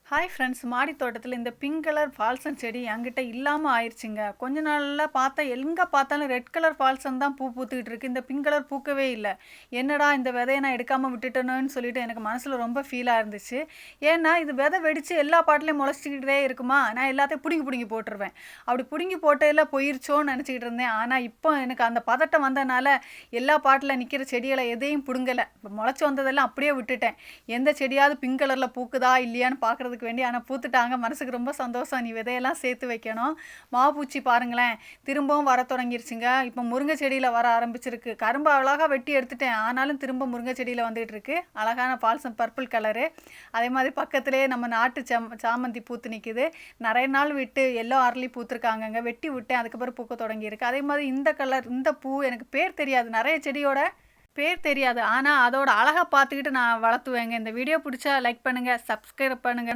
Hi friends, மாடி தோட்டத்தில் இந்த பிங்க் கலர் ஃபால்சன் செடி என்கிட்ட இல்லாமல் ஆயிடுச்சுங்க. கொஞ்ச நாளில் பார்த்தா எங்கே பார்த்தாலும் ரெட் கலர் ஃபால்சன் தான் பூ பூத்துக்கிட்டு இருக்கு. இந்த பிங்க் கலர் பூக்கவே இல்லை. என்னடா இந்த விதையை நான் எடுக்காமல் விட்டுட்டேனோன்னு சொல்லிட்டு எனக்கு மனசில் ரொம்ப ஃபீலாக இருந்துச்சு. ஏன்னா இது விதை வெடித்து எல்லா பாட்டிலையும் முளைச்சிக்கிட்டே இருக்குமா, நான் எல்லாத்தையும் பிடுங்கி போட்டுருவேன். அப்படி பிடுங்கி போட்டையில் போயிருச்சோன்னு நினச்சிக்கிட்டு இருந்தேன். ஆனால் இப்போ எனக்கு அந்த பதட்டம் வந்ததுனால எல்லா பாட்டில் நிற்கிற செடிகளை எதையும் பிடுங்கலை. முளைச்சி வந்ததெல்லாம் அப்படியே விட்டுட்டேன். எந்த செடியாவது பிங்க் கலரில் பூக்குதா இல்லையான்னு பார்க்குறதுக்கு வேண்டி. ஆனால் பூத்துட்டாங்க. மனசுக்கு ரொம்ப சந்தோஷம். நீ விதையெல்லாம் சேர்த்து வைக்கணும். மாப்பூச்சி பாருங்களேன், திரும்பவும் வர தொடங்கிருச்சுங்க. இப்போ முருங்கை செடியில் வர ஆரம்பிச்சிருக்கு. கரும்பு அழகாக வெட்டி எடுத்துட்டேன், ஆனாலும் திரும்ப முருங்கை செடியில் வந்துகிட்டு இருக்கு. அழகான பால்சம் பர்பிள் கலரு. அதே மாதிரி பக்கத்திலே நம்ம நாட்டு சாமந்தி பூத்து நிற்குது. நிறைய நாள் விட்டு எல்லோ அரளி பூத்துருக்காங்கங்க. வெட்டி விட்டேன், அதுக்கப்புறம் பூக்க தொடங்கியிருக்கு. அதே மாதிரி இந்த கலர், இந்த பூ எனக்கு பேர் தெரியாது, நிறைய செடியோட பேர் தெரியாது. ஆனால் அதோட அழகை பார்த்துக்கிட்டு நான் வளர்த்துவேங்க. இந்த வீடியோ பிடிச்சா லைக் பண்ணுங்கள், சப்ஸ்கிரைப் பண்ணுங்கள்.